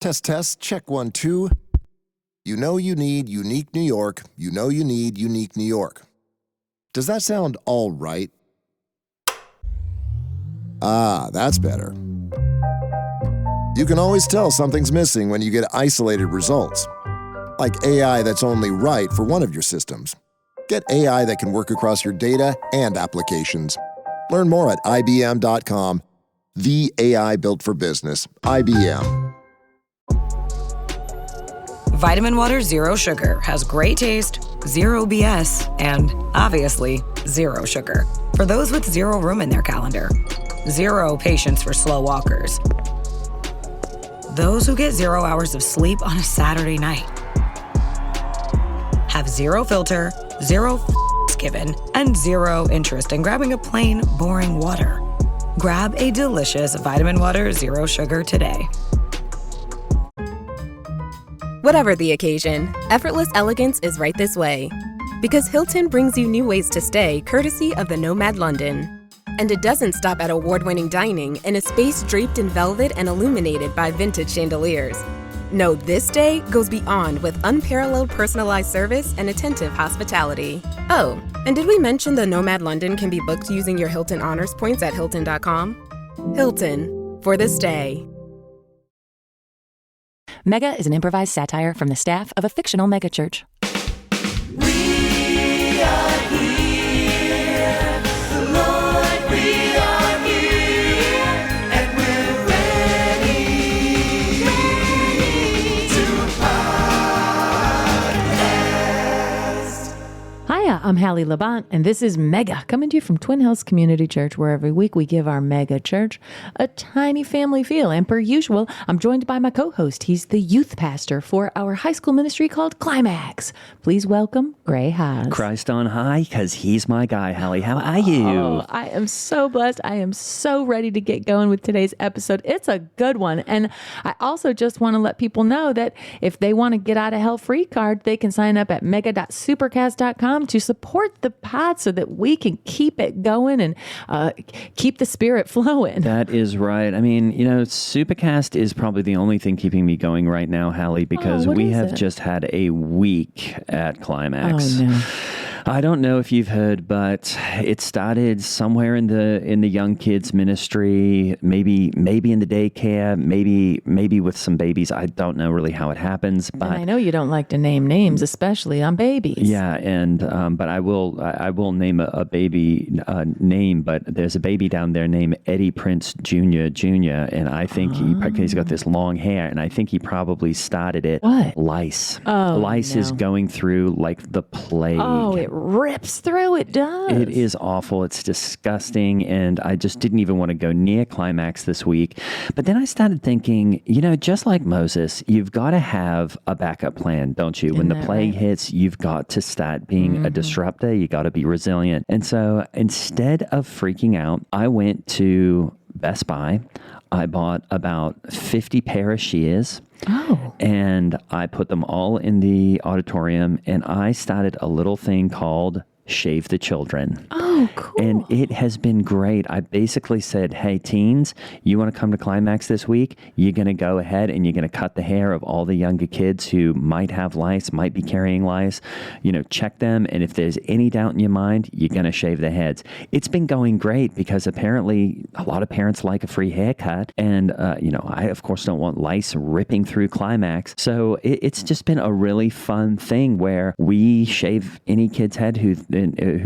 Test, test, check 1, 2. You know you need unique New York. You know you need unique New York. Does that sound all right? Ah, that's better. You can always tell something's missing when you get isolated results, like AI that's only right for one of your systems. Get AI that can work across your data and applications. Learn more at IBM.com. The AI built for business. IBM. Vitamin Water Zero Sugar has great taste, zero BS, and obviously zero sugar. For those with zero room in their calendar. Zero patience for slow walkers. Those who get 0 hours of sleep on a Saturday night. Have zero filter, zero given, and zero interest in grabbing a plain, boring water. Grab a delicious Vitamin Water Zero Sugar today. Whatever the occasion, effortless elegance is right this way. Because Hilton brings you new ways to stay courtesy of the Nomad London. And it doesn't stop at award-winning dining in a space draped in velvet and illuminated by vintage chandeliers. No, this day goes beyond with unparalleled personalized service and attentive hospitality. Oh, and did we mention the Nomad London can be booked using your Hilton Honors points at Hilton.com? Hilton, for the stay. Mega is an improvised satire from the staff of a fictional megachurch. We are here, the Lord, we are here, and we're ready to podcast. Hiya, I'm Hallie Labont, and this is Mega, coming to you from Twin Hills Community Church, where every week we give our Mega Church a tiny family feel. And per usual, I'm joined by my co-host. He's the youth pastor for our high school ministry called Climax. Please welcome Gray Haas. Christ on high, because he's my guy, Hallie. How are you? Oh, I am so blessed. I am so ready to get going with today's episode. It's a good one. And I also just want to let people know that if they want to get out of hell free card, they can sign up at mega.supercast.com to support the pod so that we can keep it going and keep the spirit flowing. That is right. I mean, Supercast is probably the only thing keeping me going right now, Hallie, because we have just had a week at Climax. Oh, no. I don't know if you've heard, but it started somewhere in the young kids ministry, maybe in the daycare, maybe with some babies. I don't know really how it happens, but and I know you don't like to name names, especially on babies. Yeah, and but I will name a baby name, but there's a baby down there named Eddie Prince Jr., and I think he's got this long hair, and I think he probably started it. What? Lice. Oh, lice is going through like the plague. Oh, it rips through. It does. It is awful. It's disgusting. And I just didn't even want to go near Climax this week. But then I started thinking, just like Moses, you've got to have a backup plan, don't you? When the plague hits, you've got to start being a disruptor. You got to be resilient. And so instead of freaking out, I went to Best Buy. I bought about 50 pair of shears. Oh. And I put them all in the auditorium, and I started a little thing called Shave the Children. Oh, cool. And it has been great. I basically said, hey, teens, you want to come to Climax this week? You're going to go ahead and you're going to cut the hair of all the younger kids who might have lice, might be carrying lice. Check them. And if there's any doubt in your mind, you're going to shave their heads. It's been going great because apparently a lot of parents like a free haircut. And, I, of course, don't want lice ripping through Climax. So it's just been a really fun thing where we shave any kid's head who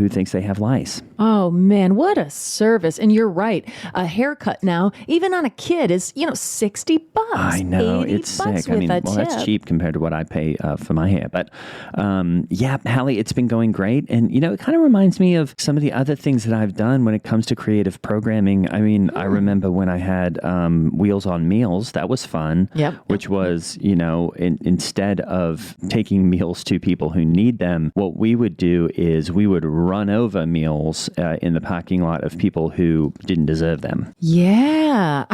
thinks they have lice. Oh, man, what a service. And you're right. A haircut now, even on a kid, is, $60. I know. It's $80 sick. I mean, that's cheap compared to what I pay for my hair. But yeah, Hallie, it's been going great. And, it kind of reminds me of some of the other things that I've done when it comes to creative programming. I mean, I remember when I had Wheels on Meals. That was fun. Yep. Which was, instead of taking meals to people who need them, what we would do is we would run over meals animals in the parking lot of people who didn't deserve them. Yeah.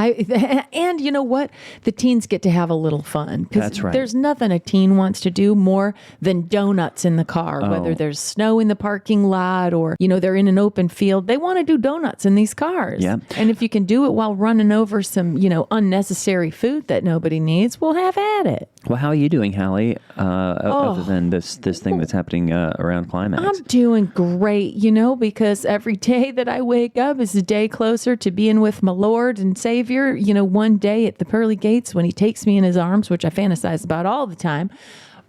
And you know what? The teens get to have a little fun. 'Cause That's right. there's nothing a teen wants to do more than donuts in the car, whether there's snow in the parking lot or, they're in an open field. They want to do donuts in these cars. Yeah. And if you can do it while running over some, unnecessary food that nobody needs, we'll have at it. Well, how are you doing, Hallie, other than this thing that's happening around Climax? I'm doing great, because every day that I wake up is a day closer to being with my Lord and Savior. One day at the pearly gates when he takes me in his arms, which I fantasize about all the time.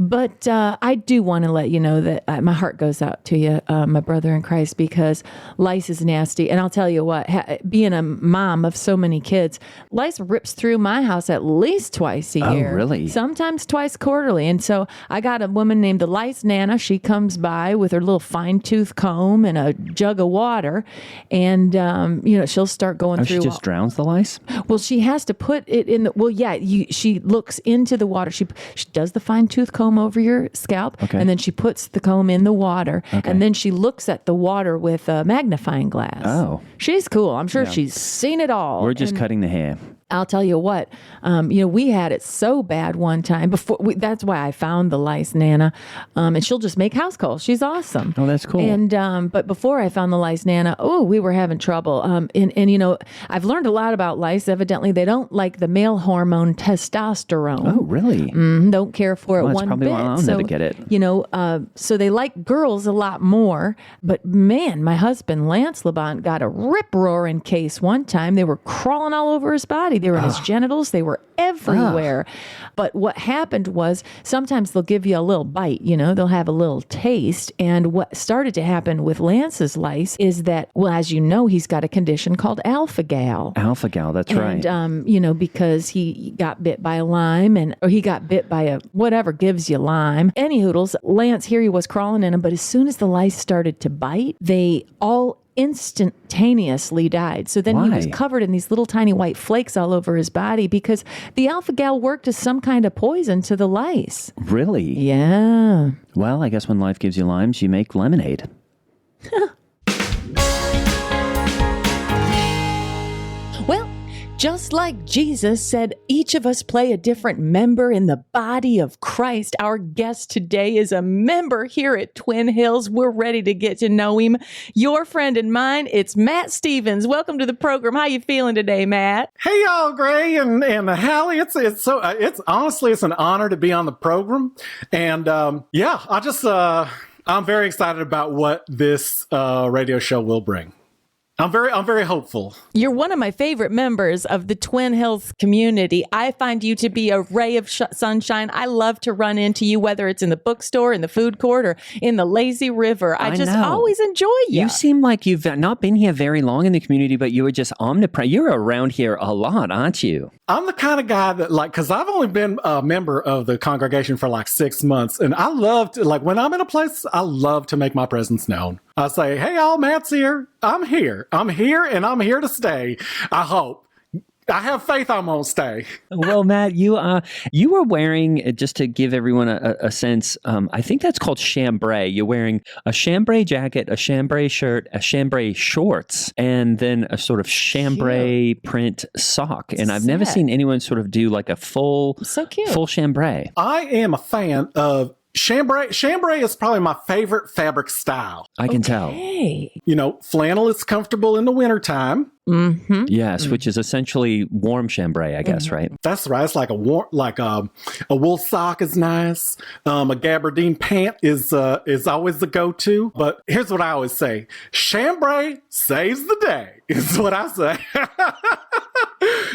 But I do want to let you know that my heart goes out to you, my brother in Christ, because lice is nasty. And I'll tell you what, being a mom of so many kids, lice rips through my house at least twice a year. Oh, really? Sometimes twice quarterly. And so I got a woman named the Lice Nana. She comes by with her little fine-tooth comb and a jug of water. And, she'll start going through. She just drowns the lice? Well, she has to put it in she looks into the water. She does the fine-tooth comb over your scalp, Okay. and then she puts the comb in the water, and then she looks at the water with a magnifying glass. Oh. She's cool. I'm sure she's seen it all. We're just cutting the hair. I'll tell you what, we had it so bad one time that's why I found the Lice Nana. And she'll just make house calls. She's awesome. Oh, that's cool. And, but before I found the Lice Nana, we were having trouble. And I've learned a lot about lice. Evidently, they don't like the male hormone testosterone. Oh, really? Don't care for it Well, that's one probably bit. why I'll never get it. So they like girls a lot more. But man, my husband, Lance Labont, got a rip-roaring case one time. They were crawling all over his body. They were in his genitals. They were everywhere. But what happened was sometimes they'll give you a little bite, they'll have a little taste. And what started to happen with Lance's lice is that, well, as you know, he's got a condition called alpha-gal. Alpha-gal, that's right. And, because he got bit by a Lyme or he got bit by a whatever gives you Lyme. Any hoodles, Lance, here he was crawling in him. But as soon as the lice started to bite, they all instantaneously died. So then he was Why? covered in these little tiny white flakes all over his body because the alpha-gal worked as some kind of poison to the lice. Really? Yeah. Well, I guess when life gives you limes, you make lemonade. Well, just like Jesus said, each of us play a different member in the body of Christ. Our guest today is a member here at Twin Hills. We're ready to get to know him. Your friend and mine, it's Matt Stevens. Welcome to the program. How you feeling today, Matt? Hey, y'all, Gray and Hallie. It's honestly an honor to be on the program, and I'm very excited about what this radio show will bring. I'm very hopeful. You're one of my favorite members of the Twin Hills community. I find you to be a ray of sunshine. I love to run into you, whether it's in the bookstore, in the food court, or in the lazy river. I just know. always enjoy you. You seem like you've not been here very long in the community, but you were just omnipresent. You're around here a lot, aren't you? I'm the kind of guy that, because I've only been a member of the congregation for 6 months, and I love to, when I'm in a place, I love to make my presence known. I say, hey, all, Matt's here. I'm here, and I'm here to stay. I hope. I have faith I'm going to stay. Well, Matt, you were wearing, just to give everyone a sense, I think that's called chambray. You're wearing a chambray jacket, a chambray shirt, a chambray shorts, and then a sort of chambray print sock. And I've never seen anyone sort of do a full chambray. I am a fan of chambray. Chambray is probably my favorite fabric style. I can tell. Flannel is comfortable in the wintertime. Mm-hmm. Yes, which is essentially warm chambray, I guess, right? That's right. It's like a wool sock is nice. A gabardine pant is always the go-to. But here's what I always say: chambray saves the day. Is what I say.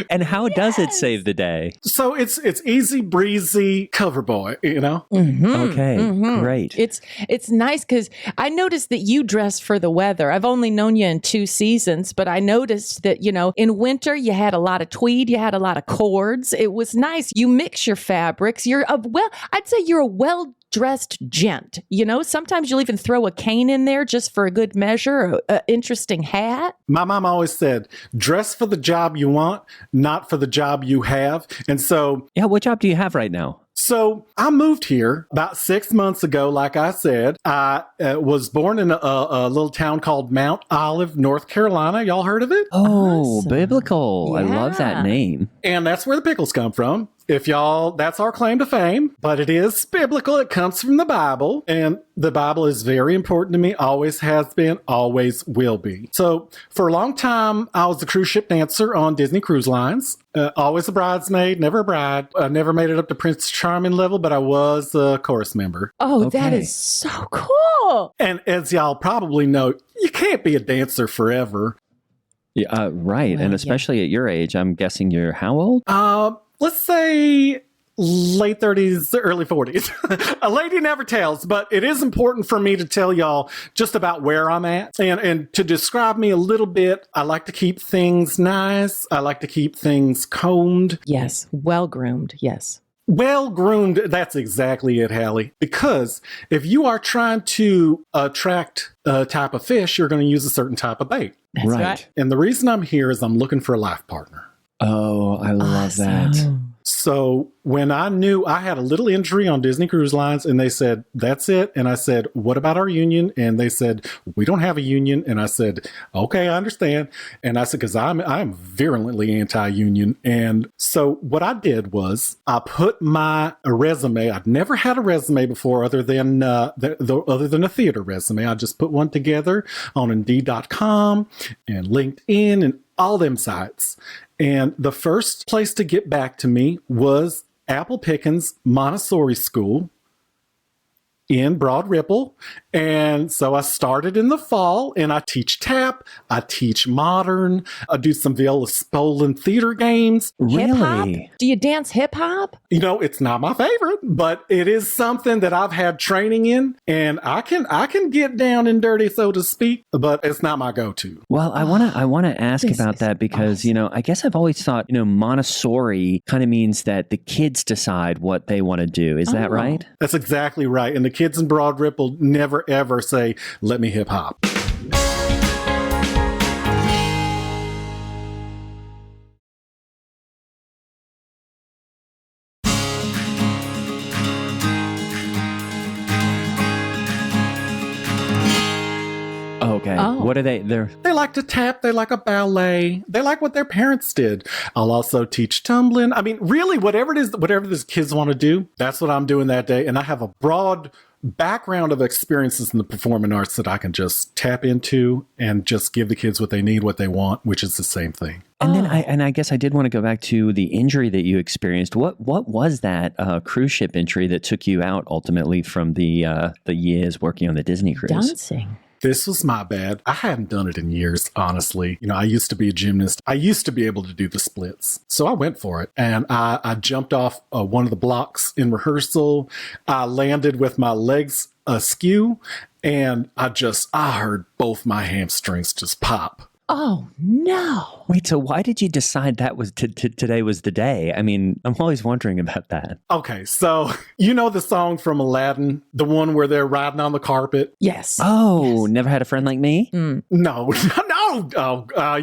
And how does it save the day? So it's easy breezy cover boy, Mm-hmm. Okay, great. It's nice because I noticed that you dress for the weather. I've only known you in 2 seasons, but I noticed that, in winter you had a lot of tweed, you had a lot of cords. It was nice. You mix your fabrics. I'd say you're a well-dressed gent. Sometimes you'll even throw a cane in there just for a good measure, an interesting hat. My mom always said, dress for the job you want, not for the job you have. And so... Yeah, what job do you have right now? So I moved here about 6 months ago. Like I said, I was born in a little town called Mount Olive, North Carolina. Y'all heard of it? Oh, Awesome. biblical. I love Yeah. that name. And that's where the pickles come from. If y'all, that's our claim to fame, but it is biblical. It comes from the Bible, and the Bible is very important to me. Always has been, always will be. So for a long time, I was a cruise ship dancer on Disney Cruise Lines. Always a bridesmaid, never a bride. I never made it up to Prince Charming level, but I was a chorus member. Oh, that Okay. is so cool. And as y'all probably know, you can't be a dancer forever. Yeah, right. Well, And yeah. especially at your age, I'm guessing you're how old? Let's say late 30s, early 40s. A lady never tells, but it is important for me to tell y'all just about where I'm at. And to describe me a little bit, I like to keep things nice. I like to keep things combed. Yes. Well groomed. Yes. Well groomed, that's exactly it, Hallie. Because if you are trying to attract a type of fish, you're going to use a certain type of bait. That's right. And the reason I'm here is I'm looking for a life partner. Oh, I love that. Awesome. So when I knew I had a little injury on Disney Cruise Lines and they said, that's it. And I said, what about our union? And they said, we don't have a union. And I said, okay, I understand. And I said, because I'm virulently anti-union. And so what I did was I put my resume. I'd never had a resume before other than a theater resume. I just put one together on Indeed.com and LinkedIn and all them sites. And the first place to get back to me was Apple Pickens Montessori School in Broad Ripple. And so I started in the fall and I teach tap, I teach modern, I do some Viola Spolin theater games. Hip-hop? Really? Do you dance hip hop? You know, it's not my favorite, but it is something that I've had training in and I can get down and dirty, so to speak, but it's not my go-to. Well, I want to ask This about is that because, I guess I've always thought, Montessori kind of means that the kids decide what they want to do. Is that Oh. right? That's exactly right. And the kids in Broad Ripple never ever say, let me hip hop. Okay. Oh. What are they? They like to tap. They like a ballet. They like what their parents did. I'll also teach tumbling. I mean, really, whatever it is, whatever these kids want to do, that's what I'm doing that day. And I have a broad background of experiences in the performing arts that I can just tap into and just give the kids what they need, what they want, which is the same thing. And then I guess I did want to go back to the injury that you experienced. What was that cruise ship injury that took you out ultimately from the years working on the Disney cruise? Dancing. This was my bad. I hadn't done it in years, honestly. I used to be a gymnast. I used to be able to do the splits. So I went for it. And I jumped off one of the blocks in rehearsal. I landed with my legs askew. And I heard both my hamstrings just pop. Oh, no. Wait, so why did you decide that was today was the day? I mean, I'm always wondering about that. Okay, so you know the song from Aladdin, the one where they're riding on the carpet? Yes. Oh, never had a friend like me? No,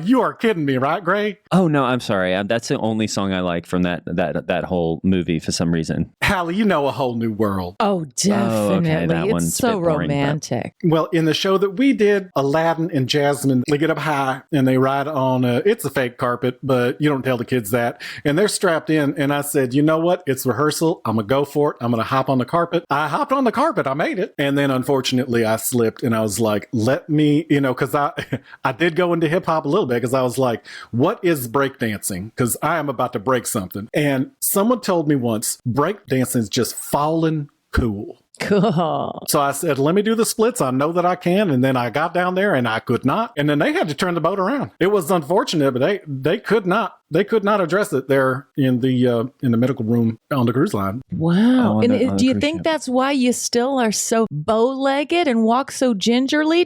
you are kidding me, right, Gray? Oh, no, I'm sorry. That's the only song I like from that whole movie for some reason. Hallie, you know A Whole New World. Oh, definitely. That one's It's a so bit boring, but- romantic. Well, in the show that we did, Aladdin and Jasmine, they get up high and they ride on it's a fake carpet, but you don't tell the kids that. And they're strapped in. And I said, you know what? It's rehearsal. I'm going to go for it. I'm going to hop on the carpet. I hopped on the carpet. I made it. And then unfortunately I slipped and I was like, let me, because I did go into hip hop a little bit because I was like, what is breakdancing? Because I am about to break something. And someone told me once, breakdancing is just falling cool. Cool. So I said, let me do the splits. I know that I can. And then I got down there and I could not. And then they had to turn the boat around. It was unfortunate, but they could not. They could not address it there in the medical room on the cruise line. Wow. on And the do you cruise think ship. that's why you still are so bow-legged and walk so gingerly?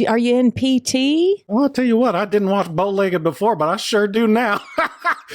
Are you in PT? Well, I'll tell you what, I didn't watch bow-legged before, but I sure do now.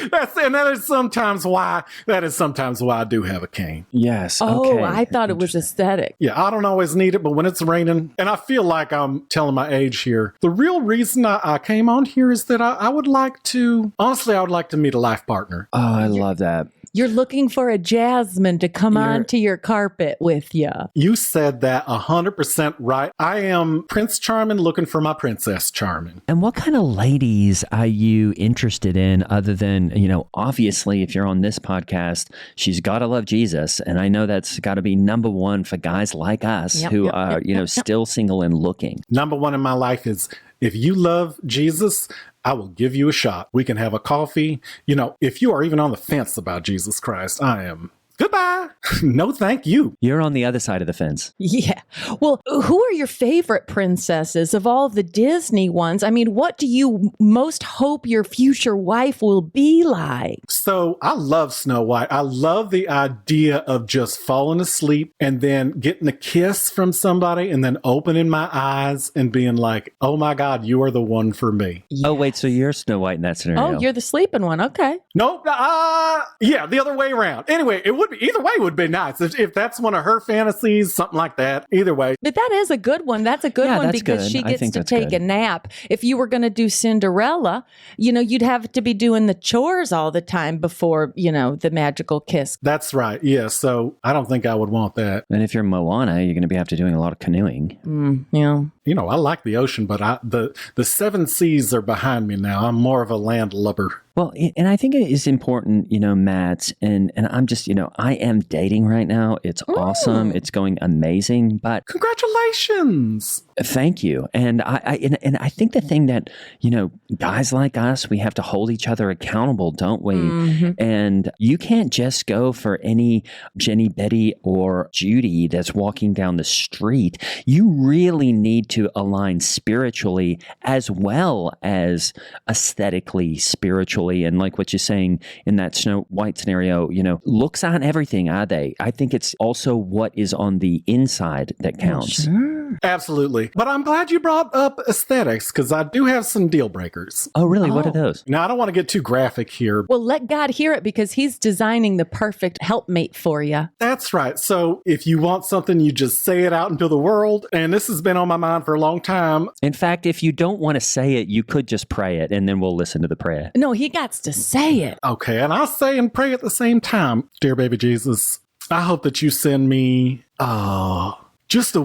That is sometimes why I do have a cane. Yes. Oh, okay. I thought it was aesthetic. Yeah, I don't always need it, but when it's raining, and I feel like I'm telling my age here, the real reason I came on here is that I would like to, honestly, I would like to meet a life partner. Oh, I love that. You're looking for a Jasmine to come onto your carpet with you. You said that 100% right. I am Prince Charming looking for my Princess Charming. And what kind of ladies are you interested in other than, obviously, if you're on this podcast, she's got to love Jesus. And I know that's got to be number one for guys like us who are, still single and looking. Number one in my life is if you love Jesus, I will give you a shot. We can have a coffee. If you are even on the fence about Jesus Christ, I am. Goodbye. No, thank you. You're on the other side of the fence. Yeah. Well, who are your favorite princesses of all the Disney ones? I mean, what do you most hope your future wife will be like? So I love Snow White. I love the idea of just falling asleep and then getting a kiss from somebody and then opening my eyes and being like, oh my God, you are the one for me. Yes. Oh, wait, so you're Snow White in that scenario. Oh, you're the sleeping one. Okay. Nope. Yeah, the other way around. Anyway, either way would be nice. If that's one of her fantasies, something like that. Either way. But that is a good one. That's a good one because she gets to take a nap. If you were going to do Cinderella, you'd have to be doing the chores all the time before, the magical kiss. That's right. Yeah. So I don't think I would want that. And if you're Moana, you're going to have to doing a lot of canoeing. Yeah. I like the ocean, but the seven seas are behind me now. I'm more of a landlubber. Well, and I think it is important, Matt, and I'm just, I am dating right now. It's awesome. It's going amazing, but congratulations. Thank you. And I think the thing that, guys like us, we have to hold each other accountable, don't we? Mm-hmm. And you can't just go for any Jenny, Betty, or Judy that's walking down the street. You really need to align spiritually as well as aesthetically, spiritually. And like what you're saying in that Snow White scenario, looks aren't everything, are they? I think it's also what is on the inside that counts. Sure. Absolutely. But I'm glad you brought up aesthetics because I do have some deal breakers. Oh, really? What are those? Now, I don't want to get too graphic here. Well, let God hear it because he's designing the perfect helpmate for you. That's right. So if you want something, you just say it out into the world. And this has been on my mind for a long time. In fact, if you don't want to say it, you could just pray it and then we'll listen to the prayer. No, he got to say it. Okay. And I'll say and pray at the same time. Dear baby Jesus, I hope that you send me just a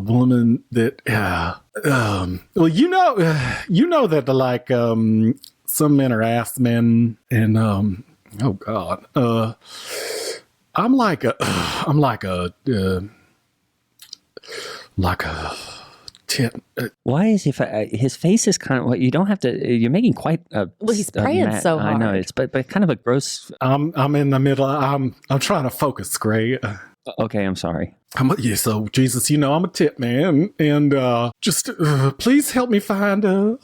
woman that that like some men are ass men and oh God I'm like a tit. Why is his face is kind of what you don't have to. You're making quite a. Well, he's praying so hard. I know it's but kind of a gross. I'm in the middle. I'm trying to focus, Gray. Okay, I'm sorry. So Jesus, I'm a tit man, and just please help me find a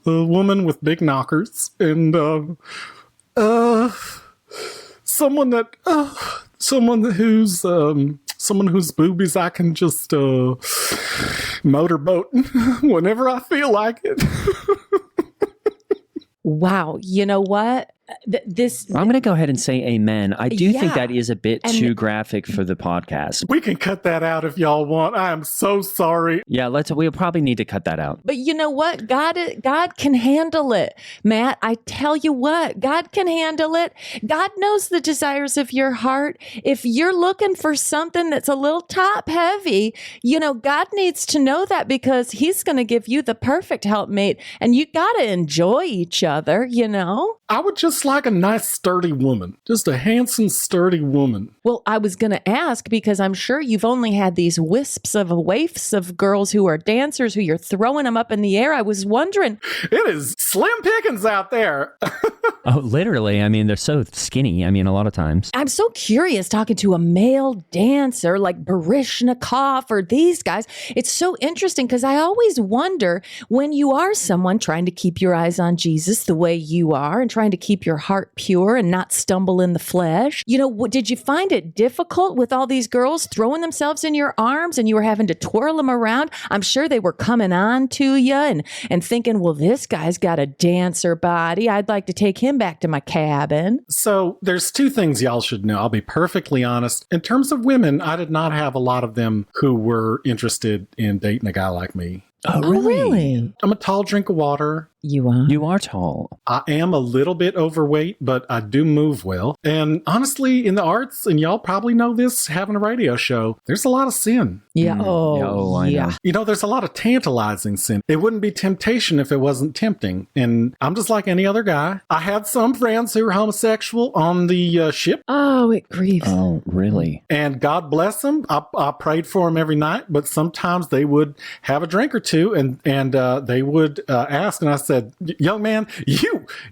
woman with big knockers and someone whose boobies I can just motorboat whenever I feel like it. Wow. You know what? I'm going to go ahead and say amen. I do think that is a bit too graphic for the podcast. We can cut that out if y'all want. I am so sorry. Yeah, we'll probably need to cut that out. But you know what? God can handle it, Matt. I tell you what, God can handle it. God knows the desires of your heart. If you're looking for something that's a little top heavy, God needs to know that because he's going to give you the perfect helpmate and you got to enjoy each other, I would just like a nice, sturdy woman. Just a handsome, sturdy woman. Well, I was going to ask because I'm sure you've only had these waifs of girls who are dancers who you're throwing them up in the air. I was wondering. It is slim pickings out there. Oh, literally. I mean, they're so skinny. I mean, a lot of times. I'm so curious talking to a male dancer like Baryshnikov or these guys. It's so interesting because I always wonder when you are someone trying to keep your eyes on Jesus the way you are and trying to keep your heart pure and not stumble in the flesh. Did you find it difficult with all these girls throwing themselves in your arms and you were having to twirl them around? I'm sure they were coming on to you and thinking, well, this guy's got a dancer body. I'd like to take him back to my cabin. So there's two things y'all should know. I'll be perfectly honest. In terms of women, I did not have a lot of them who were interested in dating a guy like me. Oh, really? I'm a tall drink of water. You are. You are tall. I am a little bit overweight, but I do move well. And honestly, in the arts, and y'all probably know this, having a radio show, there's a lot of sin. Yeah. I know. You know, there's a lot of tantalizing sin. It wouldn't be temptation if it wasn't tempting. And I'm just like any other guy. I had some friends who were homosexual on the ship. Oh, it grieves. Oh, really? And God bless them. I prayed for them every night, but sometimes they would have a drink or two and they would ask. And I said, young man,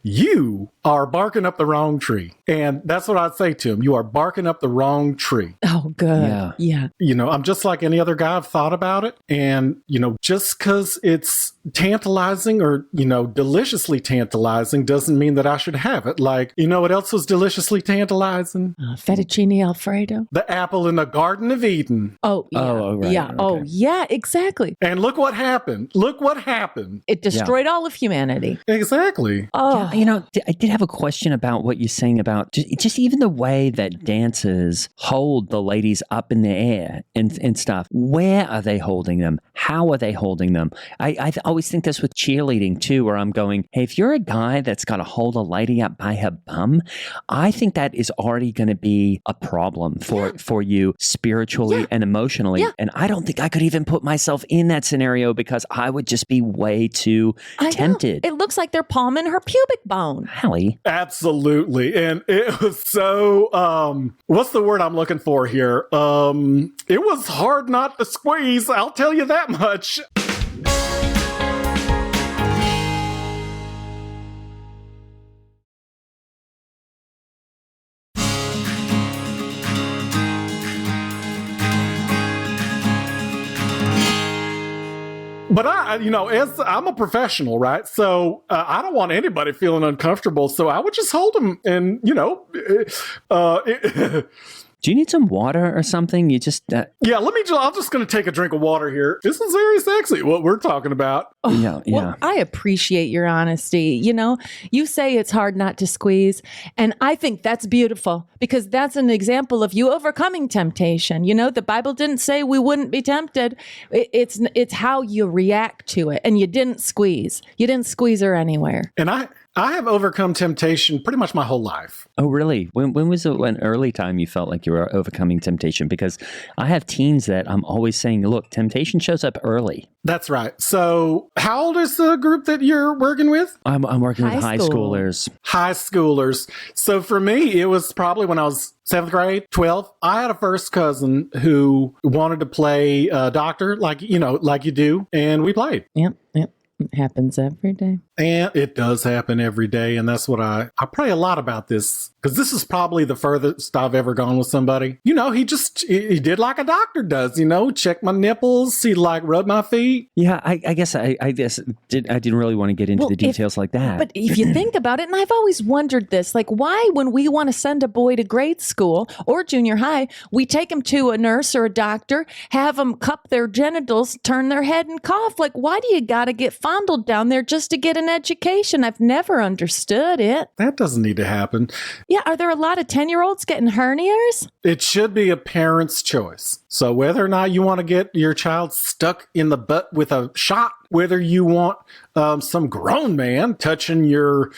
you are barking up the wrong tree. And that's what I'd say to him. You are barking up the wrong tree. Oh, good. Yeah. You know, I'm just like any other guy. I've thought about it. And, you know, just because it's tantalizing or, you know, deliciously tantalizing doesn't mean that I should have it. Like, you know what else was deliciously tantalizing? Fettuccine Alfredo. The apple in the Garden of Eden. Oh, yeah. Oh, right. Yeah. Okay. Oh, yeah, exactly. And look what happened. Look what happened. It destroyed all of humanity. Exactly. Oh, You know, I did have a question about what you're saying about just even the way that dancers hold the ladies up in the air and stuff. Where are they holding them? How are they holding them? I always think this with cheerleading too, where I'm going, hey, if you're a guy that's got to hold a lady up by her bum, I think that is already going to be a problem for you spiritually and emotionally. Yeah. And I don't think I could even put myself in that scenario because I would just be way too tempted. It looks like they're palming her pubic bone. Hallie. Absolutely. And it was so, what's the word I'm looking for here? It was hard not to squeeze. I'll tell you that much. But as I'm a professional, right? So I don't want anybody feeling uncomfortable. So I would just hold them and, Do you need some water or something? You just I'm just going to take a drink of water here. This is very sexy, what we're talking about. yeah. Well, I appreciate your honesty. You know, you say it's hard not to squeeze. And I think that's beautiful because that's an example of you overcoming temptation. You know, the Bible didn't say we wouldn't be tempted. It's how you react to it. And you didn't squeeze. You didn't squeeze her anywhere. And I have overcome temptation pretty much my whole life. Oh, really? When was an early time you felt like you were overcoming temptation? Because I have teens that I'm always saying, look, temptation shows up early. That's right. So how old is the group that you're working with? I'm working with high school. schoolers. High schoolers. So for me, it was probably when I was 7th grade, 12th. I had a first cousin who wanted to play doctor like you do. And we played. Yep. It happens every day. And it does happen every day. And that's what I pray a lot about this, because this is probably the furthest I've ever gone with somebody. You know, he did like a doctor does, check my nipples, he rub my feet. Yeah, I guess I didn't really want to get into the details like that. But if you think about it, and I've always wondered this, like why when we want to send a boy to grade school or junior high, we take him to a nurse or a doctor, have them cup their genitals, turn their head and cough. Like, why do you got to get fondled down there just to get an education? I've never understood it. That doesn't need to happen. Yeah, are there a lot of 10-year-olds getting hernias? It should be a parent's choice. So whether or not you want to get your child stuck in the butt with a shot, whether you want some grown man touching your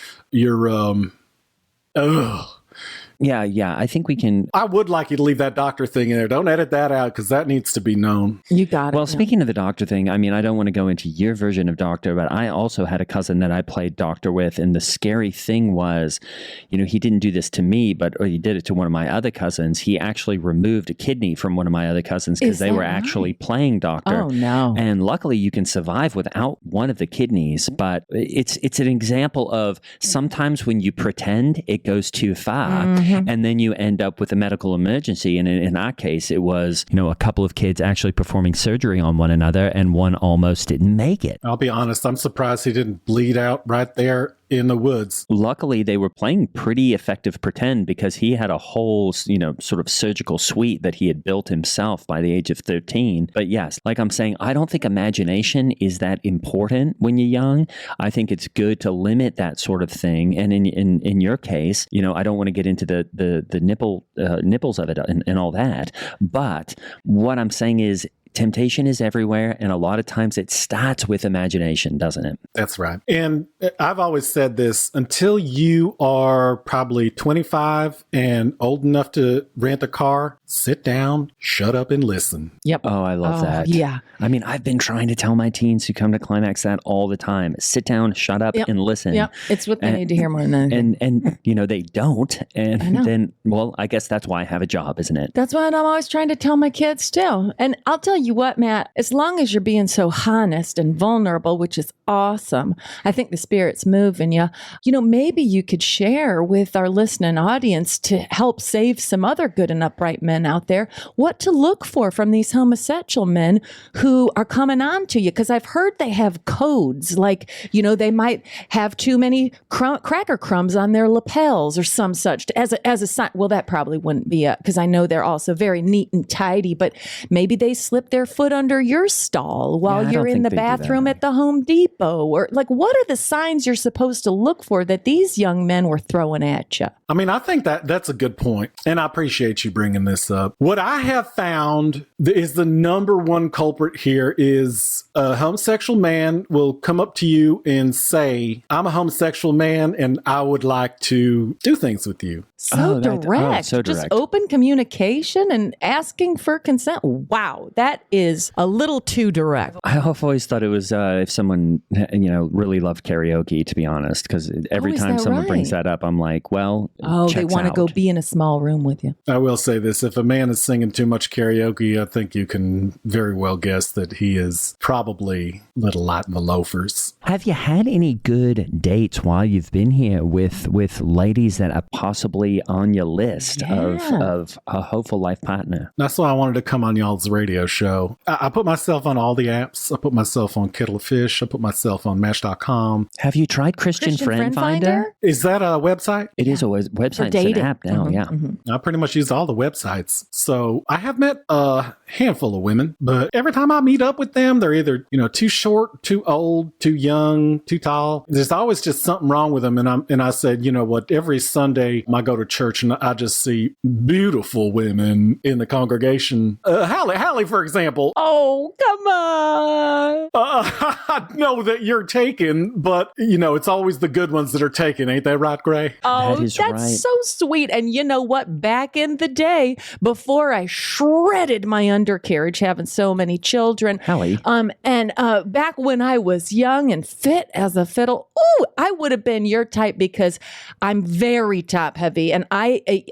Yeah, I think we can. I would like you to leave that doctor thing in there. Don't edit that out because that needs to be known. You got it. Well, speaking of the doctor thing, I mean, I don't want to go into your version of doctor, but I also had a cousin that I played doctor with. And the scary thing was, he didn't do this to me, but he did it to one of my other cousins. He actually removed a kidney from one of my other cousins because they were actually playing doctor. Oh, no. And luckily you can survive without one of the kidneys. But it's an example of sometimes when you pretend, it goes too far. And then you end up with a medical emergency. And in our case, it was, a couple of kids actually performing surgery on one another, and one almost didn't make it. I'll be honest, I'm surprised he didn't bleed out right there in the woods. Luckily, they were playing pretty effective pretend because he had a whole, sort of surgical suite that he had built himself by the age of 13. But yes, like I'm saying, I don't think imagination is that important when you're young. I think it's good to limit that sort of thing. And in your case, I don't want to get into the nipples of it and all that. But what I'm saying is, temptation is everywhere, and a lot of times it starts with imagination, doesn't it? That's right. And I've always said this, until you are probably 25 and old enough to rent a car, sit down, shut up, and listen. Yep. Oh, I love that. Yeah. I mean, I've been trying to tell my teens who come to Climax that all the time. Sit down, shut up, and listen. Yep. It's what they need to hear more than anything. And they don't. And then, well, I guess that's why I have a job, isn't it? That's what I'm always trying to tell my kids too. And I'll tell you what, Matt, as long as you're being so honest and vulnerable, which is awesome, I think the Spirit's moving you. Maybe you could share with our listening audience to help save some other good and upright men out there what to look for from these homosexual men who are coming on to you. Because I've heard they have codes, like, they might have too many cracker crumbs on their lapels or some such as a sign. Well, that probably wouldn't be because I know they're also very neat and tidy, but maybe they slip their foot under your stall while you're in the bathroom at the Home Depot. Or like, what are the signs you're supposed to look for that these young men were throwing at you? I mean, I think that's a good point, and I appreciate you bringing this up. What I have found is the number one culprit here is a homosexual man will come up to you and say, I'm a homosexual man and I would like to do things with you. So direct. So Just direct. open communication and asking for consent. Wow, that is a little too direct. I've always thought it was if someone, really loved karaoke, to be honest, because every is time that someone right? brings that up, I'm like, well, They want to go be in a small room with you. I will say this, if a man is singing too much karaoke, I think you can very well guess that he is probably a little light in the loafers. Have you had any good dates while you've been here with ladies that are possibly on your list of a hopeful life partner? That's why I wanted to come on y'all's radio show. I put myself on all the apps. I put myself on Kettle of Fish. I put myself on Match.com. Have you tried Christian Friend Finder? Is that a website? It is a website. It's an app now, yeah. I pretty much use all the websites. So I have met a handful of women, but every time I meet up with them, they're either, too short, too old, too young, too tall. There's always just something wrong with them. And I said, you know what, every Sunday I go to church and I just see beautiful women in the congregation. Hallie, for example. Oh, come on. I know that you're taken, but it's always the good ones that are taken. Ain't that right, Gray? Oh, That is that's right. so sweet. And you know what? Back in the day, before I shredded my undercarriage having so many children, Hallie. and back when I was young and fit as a fiddle, I would have been your type because I'm very top heavy. And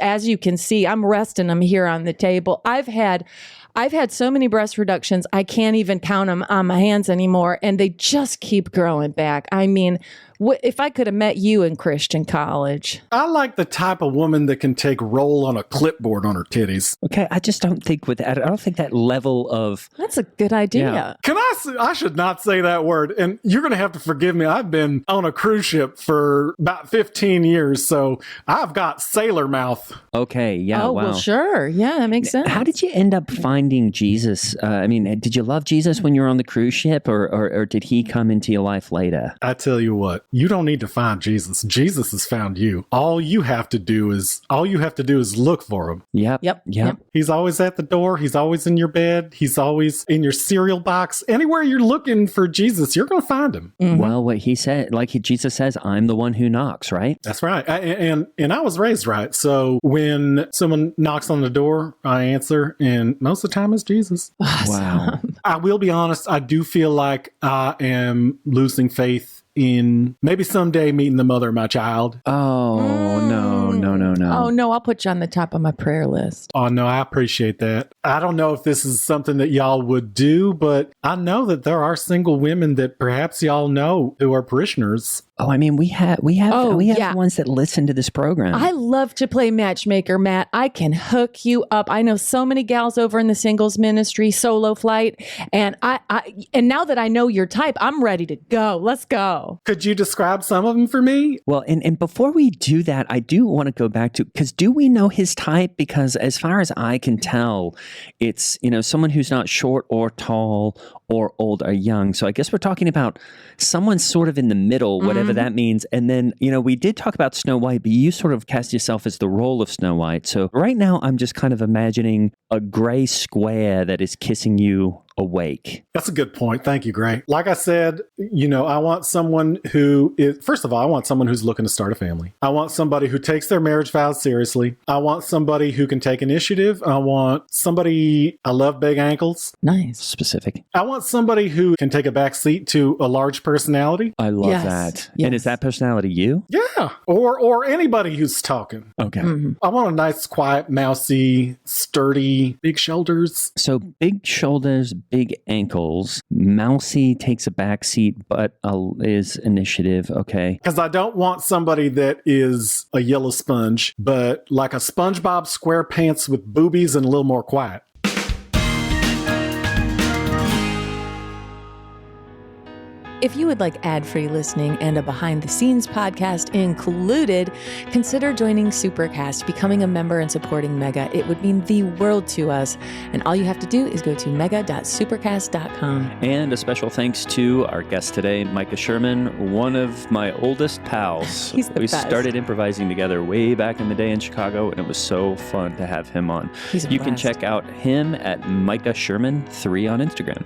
as you can see, I'm resting them here on the table. I've had so many breast reductions, I can't even count them on my hands anymore, and they just keep growing back. I mean, if I could have met you in Christian college. I like the type of woman that can take roll on a clipboard on her titties. Okay, I just don't think I don't think that level of... That's a good idea. Yeah. Can I should not say that word, and you're going to have to forgive me. I've been on a cruise ship for about 15 years, so I've got sailor mouth. Okay, yeah, Oh, wow. well, sure. Yeah, that makes sense. How did you end up finding Jesus? Did you love Jesus when you were on the cruise ship, or did he come into your life later? I tell you what, you don't need to find Jesus. Jesus has found you. All you have to do is look for him. Yep. He's always at the door. He's always in your bed. He's always in your cereal box. Anywhere you're looking for Jesus, you're going to find him. Mm-hmm. Well, what he said, Jesus says, I'm the one who knocks, right? That's right. And I was raised right. So when someone knocks on the door, I answer, and most of the time it's Jesus. Wow. I will be honest. I do feel like I am losing faith in maybe someday meeting the mother of my child. Oh, no. Oh, no, I'll put you on the top of my prayer list. Oh, no, I appreciate that. I don't know if this is something that y'all would do, but I know that there are single women that perhaps y'all know who are parishioners. Oh, I mean, we have ones that listen to this program. I love to play matchmaker, Matt. I can hook you up. I know so many gals over in the singles ministry, Solo Flight, and and now that I know your type, I'm ready to go. Let's go. Could you describe some of them for me? Well, and before we do that, I do want to go back to, because do we know his type? Because as far as I can tell, it's, someone who's not short or tall or old or young. So I guess we're talking about someone sort of in the middle, whatever that means. And then, we did talk about Snow White, but you sort of cast yourself as the role of Snow White. So right now I'm just kind of imagining a gray square that is kissing you awake. That's a good point. Thank you, Gray. Like I said, I want someone who is, first of all, I want someone who's looking to start a family. I want somebody who takes their marriage vows seriously. I want somebody who can take initiative. I love big ankles. Nice. Specific. I want somebody who can take a back seat to a large personality. I love Yes. that. Yes. And is that personality you? Yeah. Or anybody who's talking. Okay. I want a nice, quiet, mousy, sturdy, big shoulders. So big shoulders, big ankles. Mousy takes a back seat, but is initiative. Okay. Because I don't want somebody that is a yellow sponge, but like a SpongeBob SquarePants with boobies and a little more quiet. If you would like ad-free listening and a behind-the-scenes podcast included, consider joining Supercast, becoming a member and supporting Mega. It would mean the world to us. And all you have to do is go to mega.supercast.com. And a special thanks to our guest today, Micah Sherman, one of my oldest pals. He's the We best. started improvising together way back in the day in Chicago, and it was so fun to have him on. He's a You can blast. check out him at Micah Sherman 3 on Instagram.